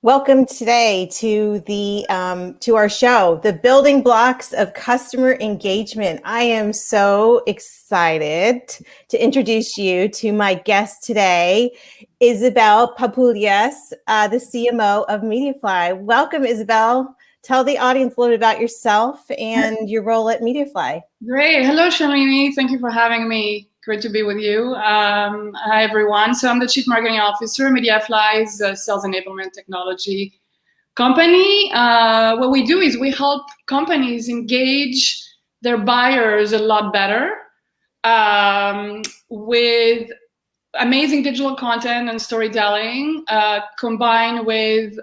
Welcome today to the to our show, The Building Blocks of Customer Engagement. I am so excited to introduce you to my guest today, Isabel Papulias, the CMO of Mediafly. Welcome, Isabel. Tell the audience a little bit about yourself and your role at Mediafly. Great. Hello, Shalini. Thank you for having me. Great to be with you. Hi, everyone. So I'm the Chief Marketing Officer. Mediafly is a sales enablement technology company. What we do is we help companies engage their buyers a lot better with amazing digital content and storytelling combined with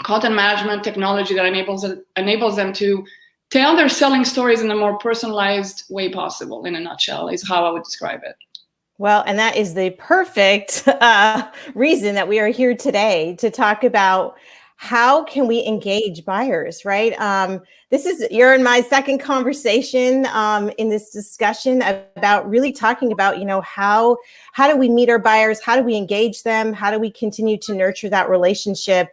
content management technology that enables them to tell their selling stories in a more personalized way possible, in a nutshell, is how I would describe it. Well, and that is the perfect reason that we are here today to talk about how can we engage buyers, right? You're in my second conversation in this discussion about really talking about, how do we meet our buyers? How do we engage them? How do we continue to nurture that relationship?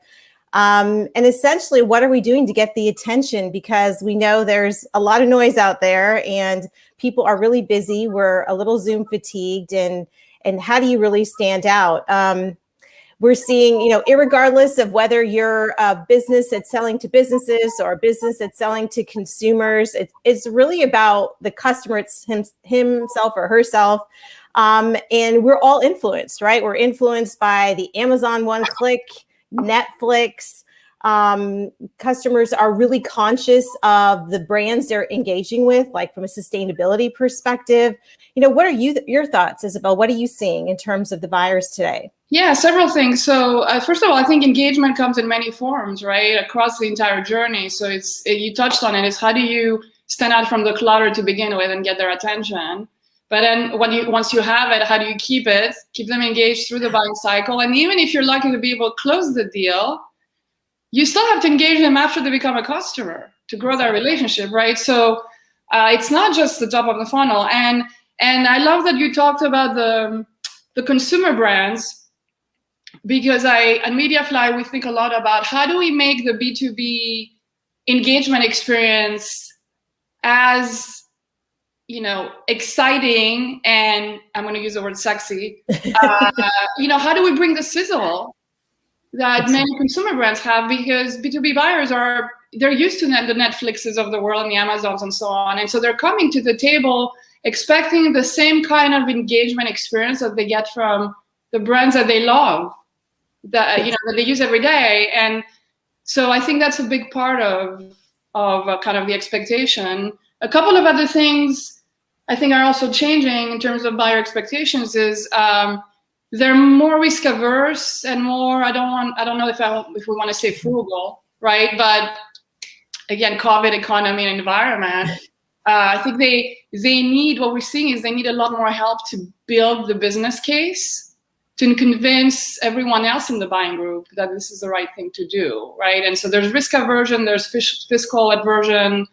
And essentially, what are we doing to get the attention? Because we know there's a lot of noise out there and people are really busy. We're a little Zoom fatigued. And how do you really stand out? We're seeing, irregardless of whether you're a business that's selling to businesses or a business that's selling to consumers, it's really about the customer, it's himself or herself. And we're all influenced, right? We're influenced by the Amazon one-click, Netflix. Customers are really conscious of the brands they're engaging with, like from a sustainability perspective. What are your thoughts, Isabel? What are you seeing in terms of the buyers today? Yeah, several things. So first of all, I think engagement comes in many forms, right, across the entire journey. So you touched on it. Is how do you stand out from the clutter to begin with and get their attention? But then once you have it, how do you keep them engaged through the buying cycle? And even if you're lucky to be able to close the deal, you still have to engage them after they become a customer to grow that relationship, right? So it's not just the top of the funnel. And I love that you talked about the consumer brands, because at Mediafly, we think a lot about how do we make the B2B engagement experience as exciting, and I'm going to use the word sexy. How do we bring the sizzle that many consumer brands have? Because B2B buyers they're used to the Netflixes of the world and the Amazons and so on. And so they're coming to the table expecting the same kind of engagement experience that they get from the brands that they love, that they use every day. And so I think that's a big part of kind of the expectation. A couple of other things I think are also changing in terms of buyer expectations is they're more risk averse and more, I don't know if we want to say frugal, right? But again, COVID economy and environment, I think they need, what we're seeing is they need a lot more help to build the business case, to convince everyone else in the buying group that this is the right thing to do, right? And so there's risk aversion, there's fiscal aversion.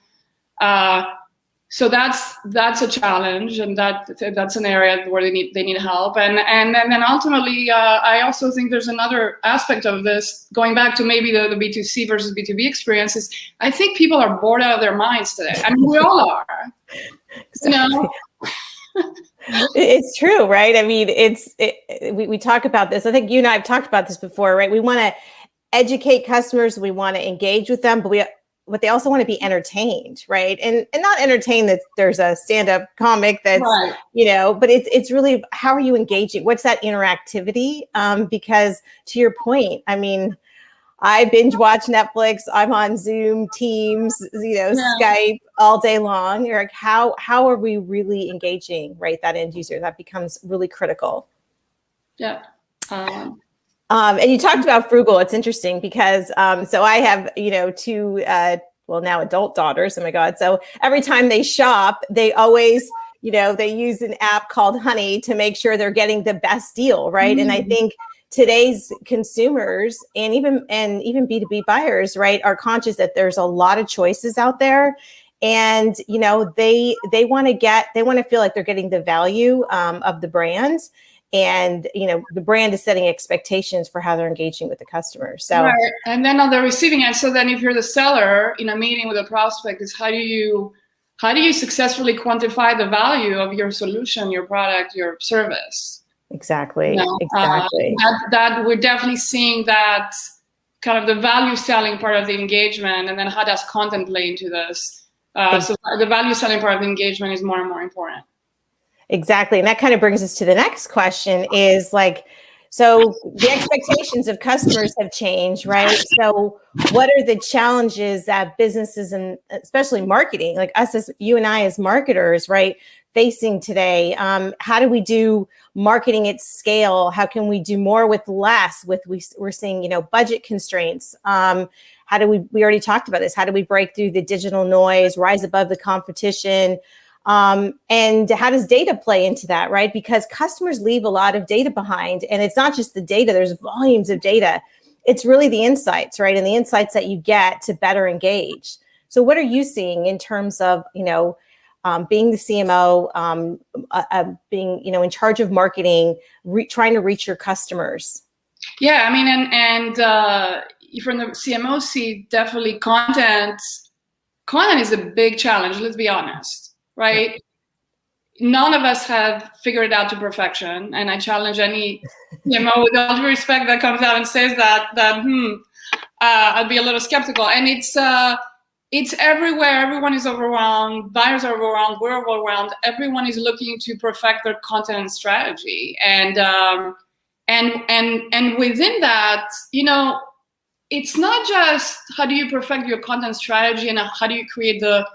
So that's a challenge, and that's an area where they need help. And then ultimately, I also think there's another aspect of this, going back to maybe the B2C versus B2B experiences. I think people are bored out of their minds today. I mean, we all are. Exactly. It's true, right? I mean, we talk about this. I think you and I have talked about this before, right? We want to educate customers, we want to engage with them, but they also want to be entertained, right? And not entertained that there's a stand-up comic that's, right, but it's really, how are you engaging? What's that interactivity? Because to your point, I mean, I binge watch Netflix, I'm on Zoom, Teams, Skype all day long. You're like, how are we really engaging, right? That end user, that becomes really critical. Yeah. And you talked about frugal. It's interesting because so I have, two, now adult daughters. Oh my God. So every time they shop, they always, they use an app called Honey to make sure they're getting the best deal. Right. Mm-hmm. And I think today's consumers and even B2B buyers, right, are conscious that there's a lot of choices out there. And, they want to feel like they're getting the value of the brands. and the brand is setting expectations for how they're engaging with the customer. So right. And then on the receiving end, so then if you're the seller in a meeting with a prospect, is how do you successfully quantify the value of your solution, your product, your service? Exactly. Exactly. That we're definitely seeing that kind of the value selling part of the engagement, and then how does content play into this? So the value selling part of the engagement is more and more important. Exactly. And that kind of brings us to the next question is like, so the expectations of customers have changed, right? So what are the challenges that businesses and especially marketing, like us as you and I as marketers, right, facing today? How do we do marketing at scale? How can we do more with less? We're seeing, budget constraints. How do we already talked about this. How do we break through the digital noise, rise above the competition? And how does data play into that, right? Because customers leave a lot of data behind, and it's not just the data, there's volumes of data. It's really the insights, right? And the insights that you get to better engage. So what are you seeing in terms of, being the CMO, being, in charge of marketing, trying to reach your customers? Yeah, I mean, and from the CMO seat, definitely content is a big challenge, let's be honest. Right? None of us have figured it out to perfection, and I challenge any CMO with all due respect that comes out and says that I'd be a little skeptical. And it's everywhere. Everyone is overwhelmed. Buyers are overwhelmed. We're overwhelmed. Everyone is looking to perfect their content and strategy, and within that, it's not just how do you perfect your content strategy and how do you create the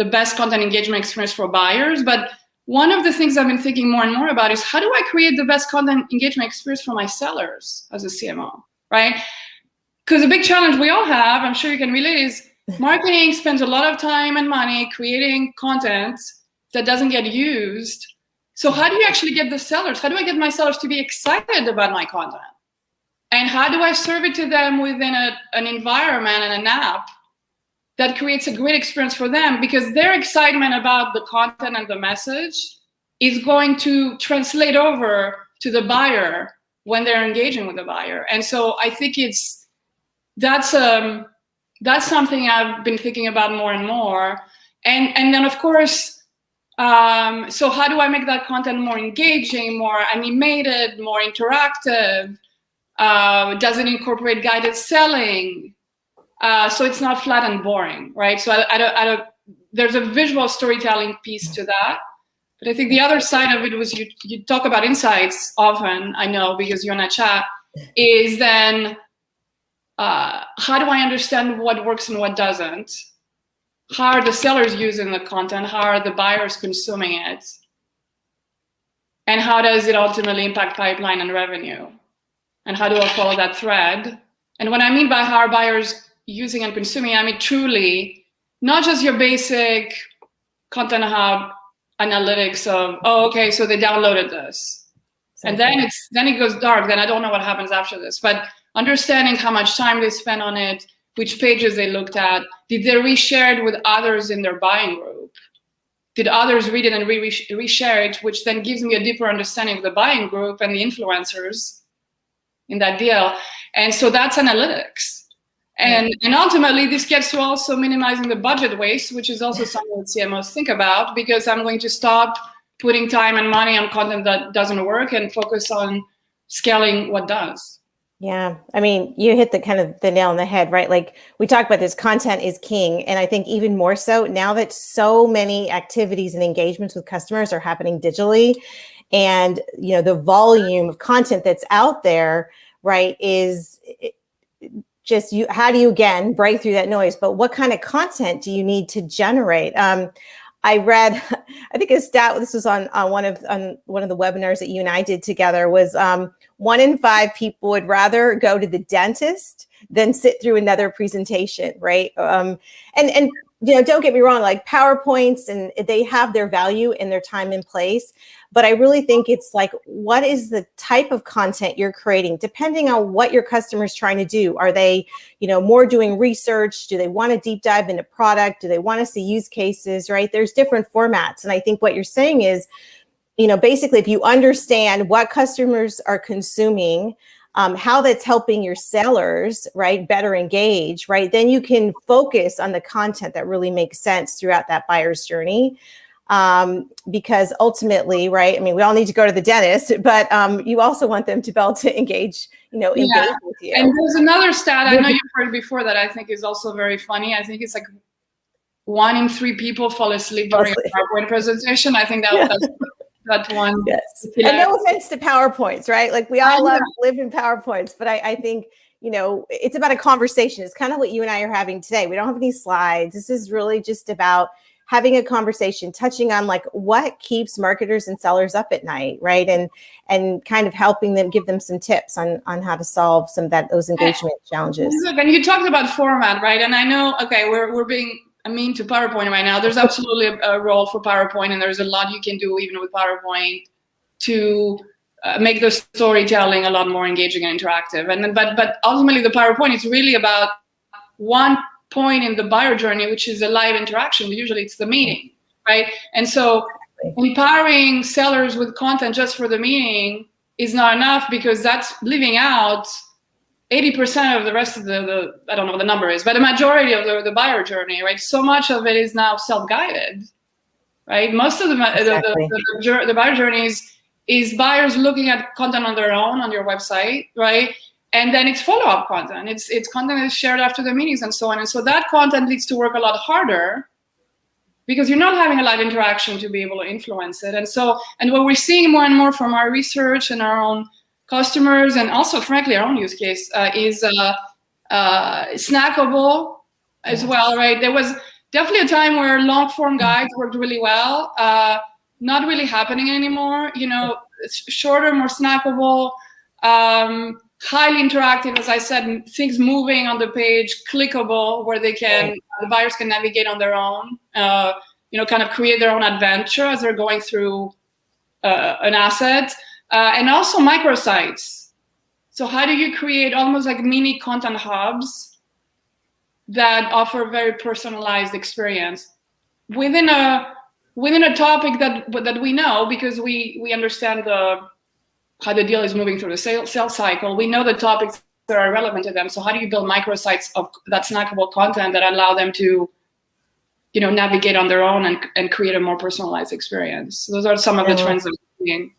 best content engagement experience for buyers. But one of the things I've been thinking more and more about is how do I create the best content engagement experience for my sellers as a CMO, right? Because a big challenge we all have, I'm sure you can relate, is marketing spends a lot of time and money creating content that doesn't get used. So how do you actually get the sellers? How do I get my sellers to be excited about my content? And how do I serve it to them within an environment and an app that creates a great experience for them, because their excitement about the content and the message is going to translate over to the buyer when they're engaging with the buyer. And so I think that's something I've been thinking about more and more. And then of course, so how do I make that content more engaging, more animated, more interactive? Does it incorporate guided selling? So it's not flat and boring, right? So I don't, there's a visual storytelling piece to that. But I think the other side of it was you talk about insights often, I know, because you and I chat, is then how do I understand what works and what doesn't? How are the sellers using the content? How are the buyers consuming it? And how does it ultimately impact pipeline and revenue? And how do I follow that thread? And what I mean by how are buyers using and consuming, I mean truly not just your basic Content Hub analytics of, oh, okay, so they downloaded this, and then it goes dark, then I don't know what happens after this. But understanding how much time they spent on it, which pages they looked at, did they reshare it with others in their buying group, did others read it and reshare it, which then gives me a deeper understanding of the buying group and the influencers in that deal. And so that's analytics. And ultimately, this gets to also minimizing the budget waste, which is also something that CMOs think about, because I'm going to stop putting time and money on content that doesn't work and focus on scaling what does. Yeah. I mean, you hit the nail on the head, right? Like we talked about this, content is king. And I think even more so now that so many activities and engagements with customers are happening digitally, and, the volume of content that's out there, right, is just how do you again break through that noise? But what kind of content do you need to generate? I read, I think a stat. This was on one of the webinars that you and I did together. Was 1 in 5 people would rather go to the dentist than sit through another presentation, right? And don't get me wrong, like PowerPoints, and they have their value and their time and place. But I really think it's like, what is the type of content you're creating, depending on what your customer is trying to do? Are they, more doing research? Do they want to deep dive into product? Do they want to see use cases, right? There's different formats. And I think what you're saying is basically, if you understand what customers are consuming, how that's helping your sellers, right, better engage, right, then you can focus on the content that really makes sense throughout that buyer's journey. Because ultimately, right, I mean, we all need to go to the dentist, but you also want them to be able to engage with you. And there's another stat, I know you've heard before, that I think is also very funny. I think it's like 1 in 3 people fall asleep during a PowerPoint presentation. I think that one. Yes. And no offense to PowerPoints, right? Like we all live in PowerPoints, but I think, it's about a conversation. It's kind of what you and I are having today. We don't have any slides. This is really just about having a conversation, touching on like what keeps marketers and sellers up at night, right? And kind of helping them, give them some tips on how to solve some of those engagement challenges. Look, and you talked about format, right? And I know, okay, we're being mean to PowerPoint right now. There's absolutely a role for PowerPoint, and there's a lot you can do even with PowerPoint to make the storytelling a lot more engaging and interactive. And then, but ultimately, the PowerPoint is really about one point in the buyer journey, which is a live interaction. Usually it's the meeting, right? And so empowering sellers with content just for the meeting is not enough, because that's leaving out 80% of the rest of the I don't know what the number is, but the majority of the buyer journey, right? So much of it is now self-guided, right? Most of the buyer journey is buyers looking at content on their own on your website, right? And then it's follow-up content. It's content that is shared after the meetings and so on. And so that content needs to work a lot harder, because you're not having a live interaction to be able to influence it. And what we're seeing more and more from our research and our own customers, and also frankly our own use case, is snackable as well, right? There was definitely a time where long form guides worked really well. Not really happening anymore. It's shorter, more snackable, highly interactive, as I said, things moving on the page, clickable, where the buyers can navigate on their own, kind of create their own adventure as they're going through an asset, and also microsites. So how do you create almost like mini content hubs that offer very personalized experience within a topic that we know, because we understand how the deal is moving through the sales cycle. We know the topics that are relevant to them. So how do you build microsites of that snackable content that allow them to, navigate on their own and create a more personalized experience? So those are some of the trends that we're seeing.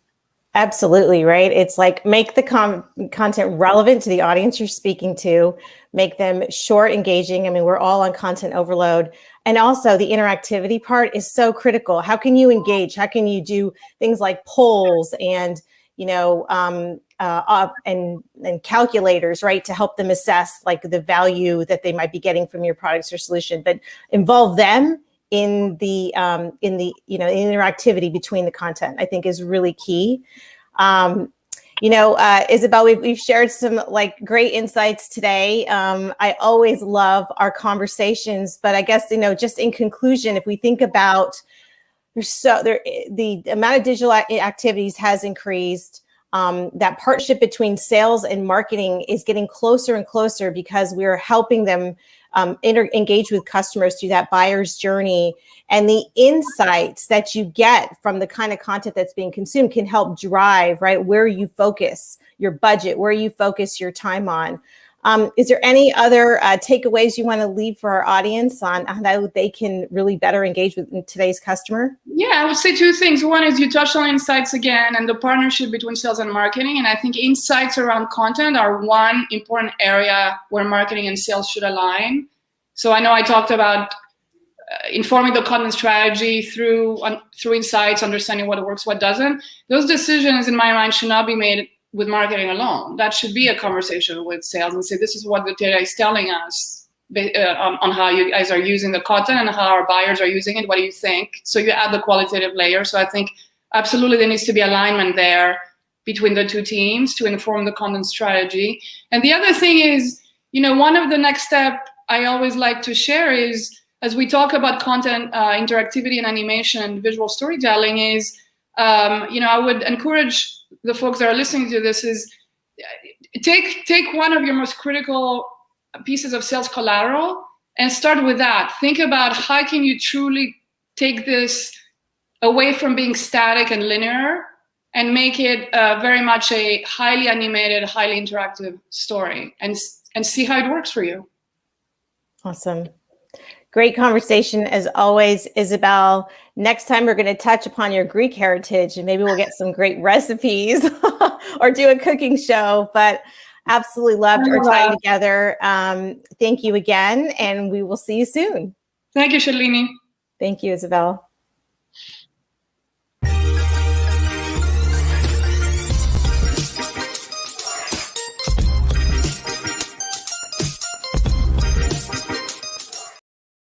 Absolutely, right? It's like make the content relevant to the audience you're speaking to, make them short, engaging. I mean, we're all on content overload. And also the interactivity part is so critical. How can you engage? How can you do things like polls and and calculators, right, to help them assess like the value that they might be getting from your products or solution, but involve them in the interactivity between the content, I think is really key. Isabel, we've shared some like great insights today. I always love our conversations, but I guess, just in conclusion, if we think about the amount of digital activities has increased. That partnership between sales and marketing is getting closer and closer, because we're helping them engage with customers through that buyer's journey. And the insights that you get from the kind of content that's being consumed can help drive, right, where you focus your budget, where you focus your time on. Is there any other takeaways you want to leave for our audience on how they can really better engage with today's customer? Yeah, I would say 2 things. One is you touched on insights again and the partnership between sales and marketing. And I think insights around content are one important area where marketing and sales should align. So I know I talked about informing the content strategy through insights, understanding what works, what doesn't. Those decisions, in my mind, should not be made with marketing alone. That should be a conversation with sales and say, this is what the data is telling us on how you guys are using the content and how our buyers are using it. What do you think? So you add the qualitative layer. So I think absolutely there needs to be alignment there between the 2 teams to inform the content strategy. And the other thing is, one of the next step I always like to share is, as we talk about content interactivity and animation and visual storytelling, is I would encourage the folks that are listening to this is take one of your most critical pieces of sales collateral and start with that. Think about how can you truly take this away from being static and linear, and make it very much a highly animated, highly interactive story, and see how it works for you. Awesome. Great conversation as always, Isabel. Next time we're going to touch upon your Greek heritage, and maybe we'll get some great recipes or do a cooking show. But absolutely loved our time together. Thank you again, and we will see you soon. Thank you, Shalini. Thank you, Isabel.